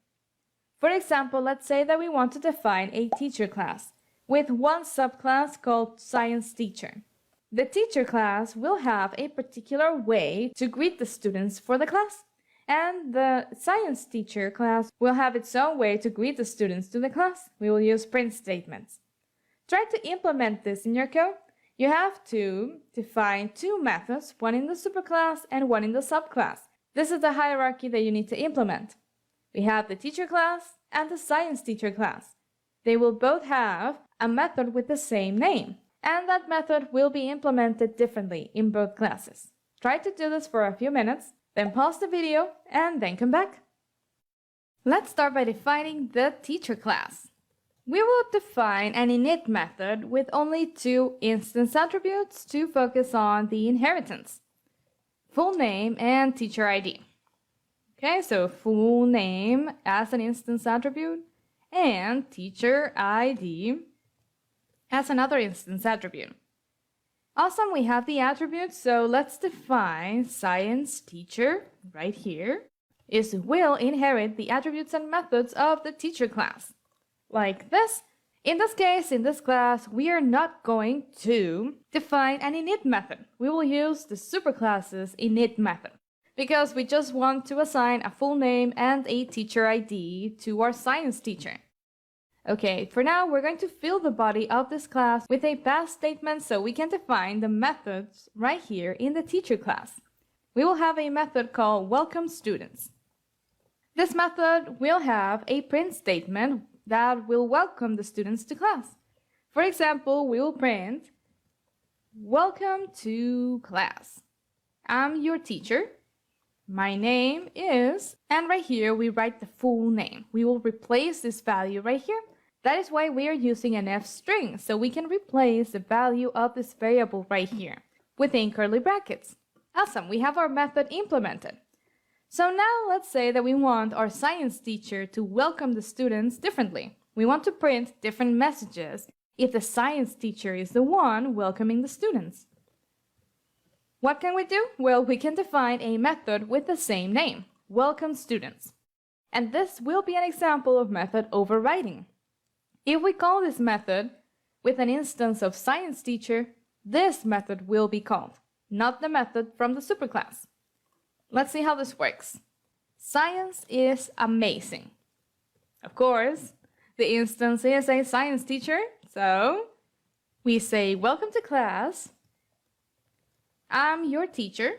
For example, let's say that we want to define a teacher class with one subclass called science teacher. The teacher class will have a particular way to greet the students for the class, and the science teacher class will have its own way to greet the students to the class. We will use print statements. Try to implement this in your code. You have to define two methods, one in the superclass and one in the subclass. This is the hierarchy that you need to implement. We have the teacher class and the science teacher class. They will both have a method with the same name, and that method will be implemented differently in both classes. Try to do this for a few minutes, then pause the video and then come back. Let's start by defining the teacher class. We will define an init method with only two instance attributes to focus on the inheritance: full name and teacher ID. Okay, so full name as an instance attribute and teacher ID as another instance attribute. Awesome, we have the attributes, so let's define science teacher right here will inherit the attributes and methods of the teacher class. Like this. In this case, in this class, we are not going to define an init method. We will use the superclass's init method because we just want to assign a full name and a teacher ID to our science teacher. Okay, for now, we're going to fill the body of this class with a pass statement so we can define the methods right here in the teacher class. We will have a method called welcome students. This method will have a print statement that will welcome the students to class. For example, we will print, welcome to class. I'm your teacher, my name is, and right here we write the full name. We will replace this value right here. That is why we are using an F string, so we can replace the value of this variable right here within curly brackets. Awesome, we have our method implemented. So now let's say that we want our science teacher to welcome the students differently. We want to print different messages if the science teacher is the one welcoming the students. What can we do? Well, we can define a method with the same name, welcome students. And this will be an example of method overriding. If we call this method with an instance of science teacher, this method will be called, not the method from the superclass. Let's see how this works. Science is amazing. Of course, the instance is a science teacher, so we say welcome to class. I'm your teacher,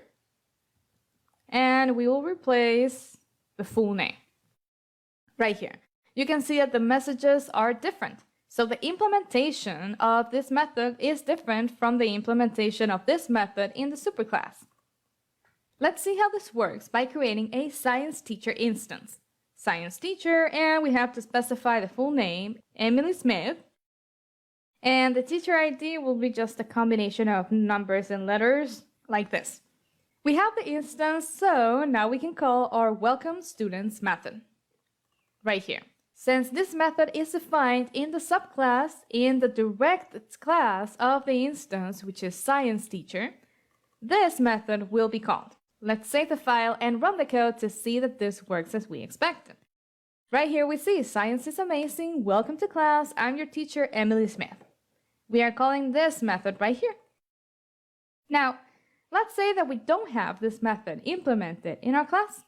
and we will replace the full name right here. You can see that the messages are different. So the implementation of this method is different from the implementation of this method in the superclass. Let's see how this works by creating a science teacher instance. Science teacher, and we have to specify the full name, Emily Smith. And the teacher ID will be just a combination of numbers and letters, like this. We have the instance, so now we can call our welcome students method. Right here. Since this method is defined in the subclass in the direct class of the instance, which is science teacher, this method will be called. Let's save the file and run the code to see that this works as we expected. Right here we see science is amazing, welcome to class, I'm your teacher, Emily Smith. We are calling this method right here. Now, let's say that we don't have this method implemented in our class.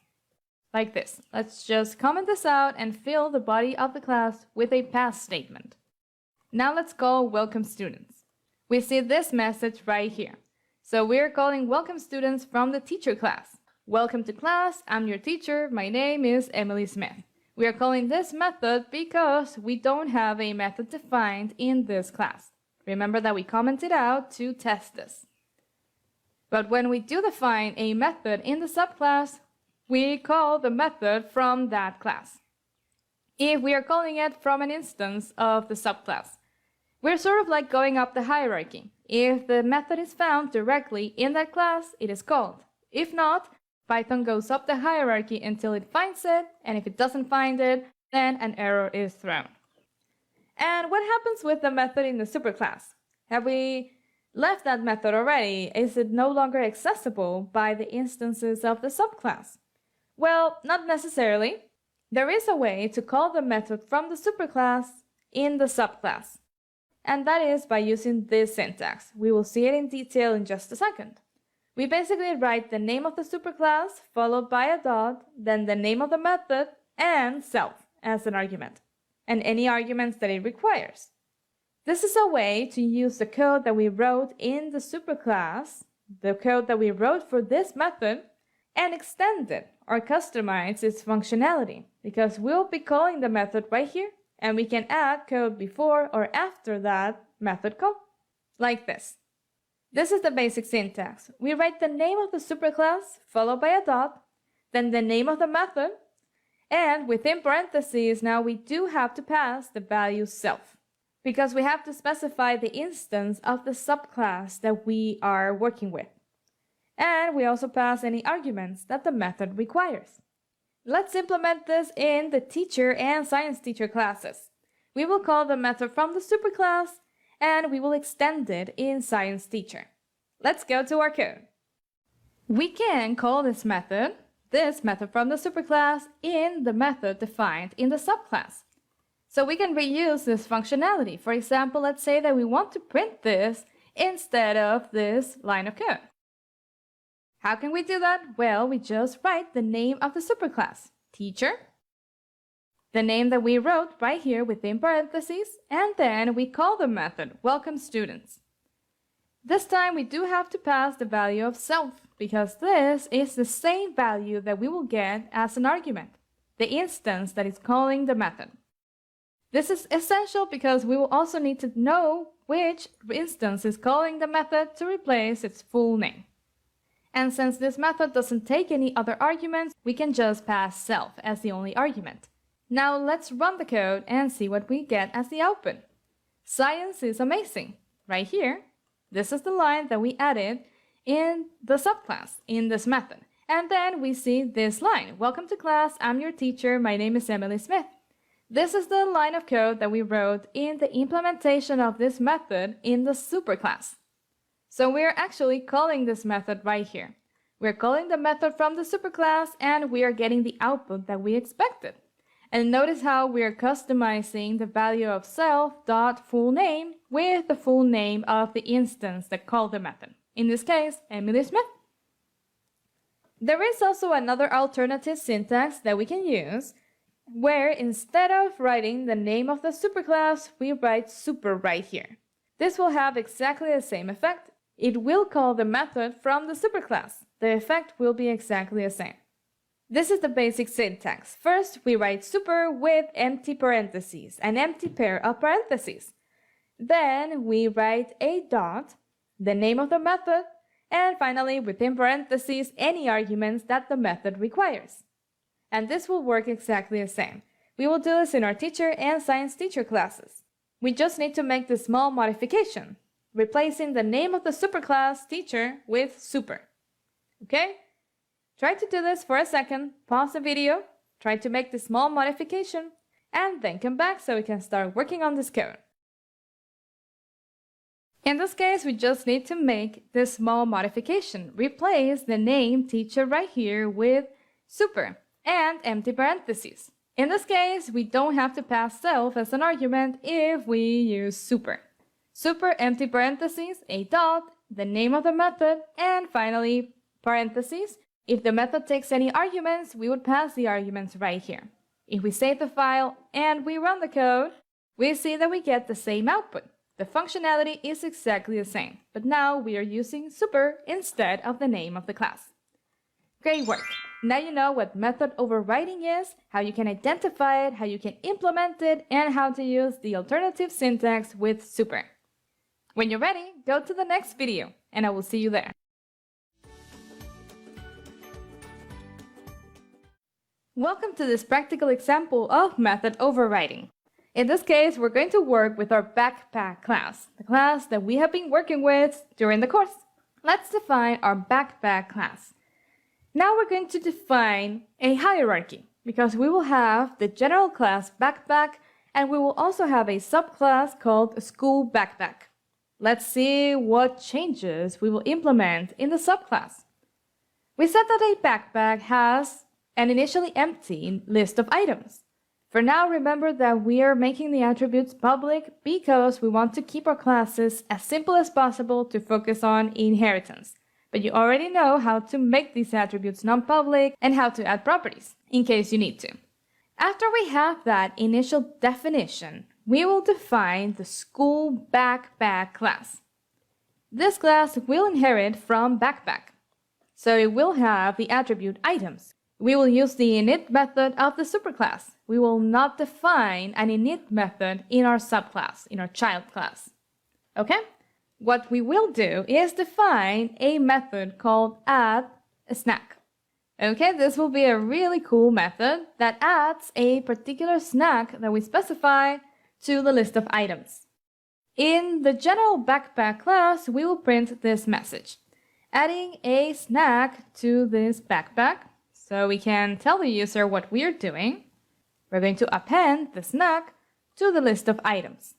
Like this. Let's just comment this out and fill the body of the class with a pass statement. Now let's call welcome students. We see this message right here. So we're calling welcome students from the teacher class. Welcome to class, I'm your teacher, my name is Emily Smith. We are calling this method because we don't have a method defined in this class. Remember that we commented out to test this. But when we do define a method in the subclass, we call the method from that class. If we are calling it from an instance of the subclass, we're sort of like going up the hierarchy. If the method is found directly in that class, it is called. If not, Python goes up the hierarchy until it finds it, and if it doesn't find it, then an error is thrown. And what happens with the method in the superclass? Have we left that method already? Is it no longer accessible by the instances of the subclass? Well, not necessarily. There is a way to call the method from the superclass in the subclass. And that is by using this syntax. We will see it in detail in just a second. We basically write the name of the superclass followed by a dot, then the name of the method and self as an argument, and any arguments that it requires. This is a way to use the code that we wrote in the superclass, the code that we wrote for this method, and extend it or customize its functionality, because we'll be calling the method right here, and we can add code before or after that method call, like this. This is the basic syntax. We write the name of the superclass followed by a dot, then the name of the method, and within parentheses now we do have to pass the value self, because we have to specify the instance of the subclass that we are working with. And we also pass any arguments that the method requires. Let's implement this in the teacher and science teacher classes. We will call the method from the superclass, and we will extend it in science teacher. Let's go to our code. We can call this method from the superclass in the method defined in the subclass. So we can reuse this functionality. For example, let's say that we want to print this instead of this line of code. How can we do that? Well, we just write the name of the superclass, teacher, the name that we wrote right here within parentheses, and then we call the method welcome students. This time we do have to pass the value of self, because this is the same value that we will get as an argument, the instance that is calling the method. This is essential because we will also need to know which instance is calling the method to replace its full name. And since this method doesn't take any other arguments, we can just pass self as the only argument. Now let's run the code and see what we get as the output. Science is amazing. Right here, this is the line that we added in the subclass in this method. And then we see this line. Welcome to class, I'm your teacher, my name is Emily Smith. This is the line of code that we wrote in the implementation of this method in the superclass. So we're actually calling this method right here. We're calling the method from the superclass and we are getting the output that we expected. And notice how we are customizing the value of self.fullName with the full name of the instance that called the method. In this case, Emily Smith. There is also another alternative syntax that we can use, where instead of writing the name of the superclass, we write super right here. This will have exactly the same effect. It will call the method from the superclass. The effect will be exactly the same. This is the basic syntax. First, we write super with empty parentheses, an empty pair of parentheses. Then we write a dot, the name of the method, and finally, within parentheses, any arguments that the method requires. And this will work exactly the same. We will do this in our teacher and science teacher classes. We just need to make this small modification, replacing the name of the superclass teacher with super. Okay? Try to do this for a second, pause the video, try to make this small modification, and then come back so we can start working on this code. In this case, we just need to make this small modification. Replace the name teacher right here with super and empty parentheses. In this case, we don't have to pass self as an argument if we use super. Super, empty parentheses, a dot, the name of the method, and finally, parentheses. If the method takes any arguments, we would pass the arguments right here. If we save the file and we run the code, we see that we get the same output. The functionality is exactly the same, but now we are using super instead of the name of the class. Great work! Now you know what method overriding is, how you can identify it, how you can implement it, and how to use the alternative syntax with super. When you're ready, go to the next video, and I will see you there. Welcome to this practical example of method overriding. In this case, we're going to work with our backpack class, the class that we have been working with during the course. Let's define our backpack class. Now we're going to define a hierarchy because we will have the general class backpack and we will also have a subclass called school backpack. Let's see what changes we will implement in the subclass. We said that a backpack has an initially empty list of items. For now, remember that we are making the attributes public because we want to keep our classes as simple as possible to focus on inheritance. But you already know how to make these attributes non-public and how to add properties, in case you need to. After we have that initial definition, we will define the school backpack class. This class will inherit from backpack, so it will have the attribute items. We will use the init method of the superclass. We will not define an init method in our subclass, in our child class. Okay? What we will do is define a method called add a snack. Okay, this will be a really cool method that adds a particular snack that we specify to the list of items. In the general backpack class, we will print this message, adding a snack to this backpack. So we can tell the user what we are doing. We're going to append the snack to the list of items.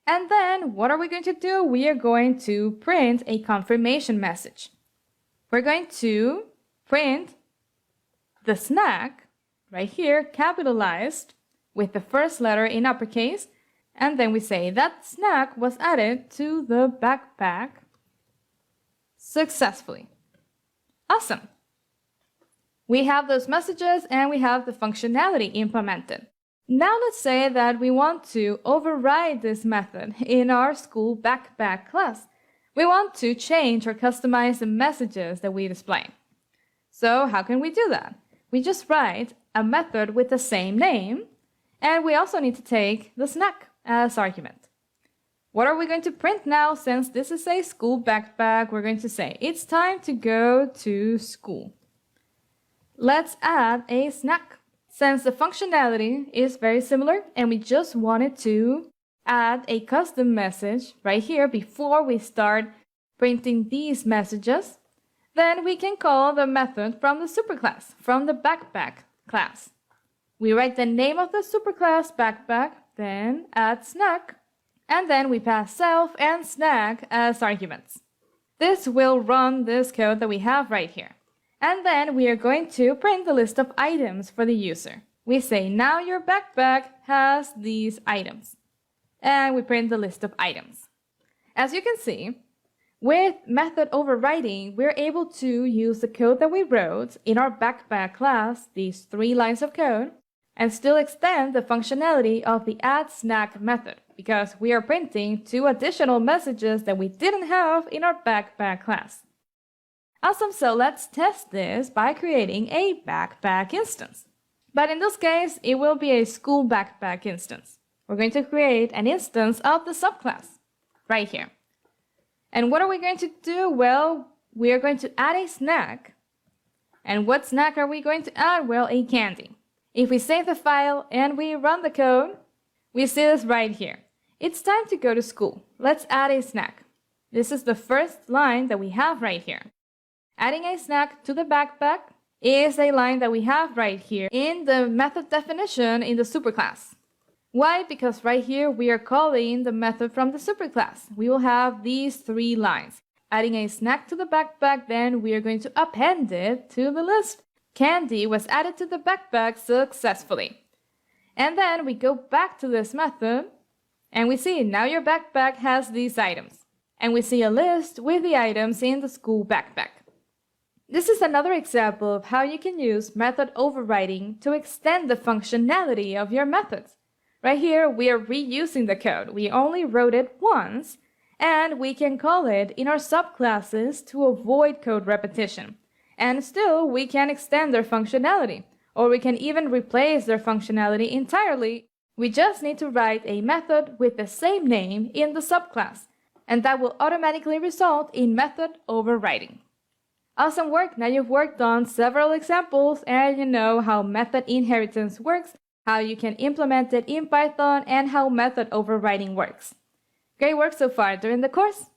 And then what are we going to do? We are going to print a confirmation message. We're going to print the snack right here, capitalized with the first letter in uppercase. And then we say that snack was added to the backpack successfully. Awesome. We have those messages and we have the functionality implemented. Now let's say that we want to override this method in our school backpack class. We want to change or customize the messages that we display. So how can we do that? We just write a method with the same name, and we also need to take the snack as argument. What are we going to print now? Since this is a school backpack, we're going to say it's time to go to school. Let's add a snack. Since the functionality is very similar and we just wanted to add a custom message right here before we start printing these messages, then we can call the method from the superclass, from the backpack class. We write the name of the superclass backpack, then add snack, and then we pass self and snack as arguments. This will run this code that we have right here. And then we are going to print the list of items for the user. We say, now your backpack has these items. And we print the list of items. As you can see, with method overriding, we're able to use the code that we wrote in our backpack class, these 3 lines of code, and still extend the functionality of the add snack method, because we are printing 2 additional messages that we didn't have in our backpack class. Awesome, so let's test this by creating a backpack instance. But in this case, it will be a school backpack instance. We're going to create an instance of the subclass right here. And what are we going to do? Well, we are going to add a snack. And what snack are we going to add? Well, a candy. If we save the file and we run the code, we see this right here. It's time to go to school. Let's add a snack. This is the first line that we have right here. Adding a snack to the backpack is a line that we have right here in the method definition in the superclass. Why? Because right here we are calling the method from the superclass. We will have these 3 lines. Adding a snack to the backpack, then we are going to append it to the list. Candy was added to the backpack successfully. And then we go back to this method and we see now your backpack has these items. And we see a list with the items in the school backpack. This is another example of how you can use method overriding to extend the functionality of your methods. Right here, we are reusing the code. We only wrote it once, and we can call it in our subclasses to avoid code repetition. And still, we can extend their functionality, or we can even replace their functionality entirely. We just need to write a method with the same name in the subclass, and that will automatically result in method overriding. Awesome work! Now you've worked on several examples and you know how method inheritance works, how you can implement it in Python, and how method overriding works. Great work so far during the course!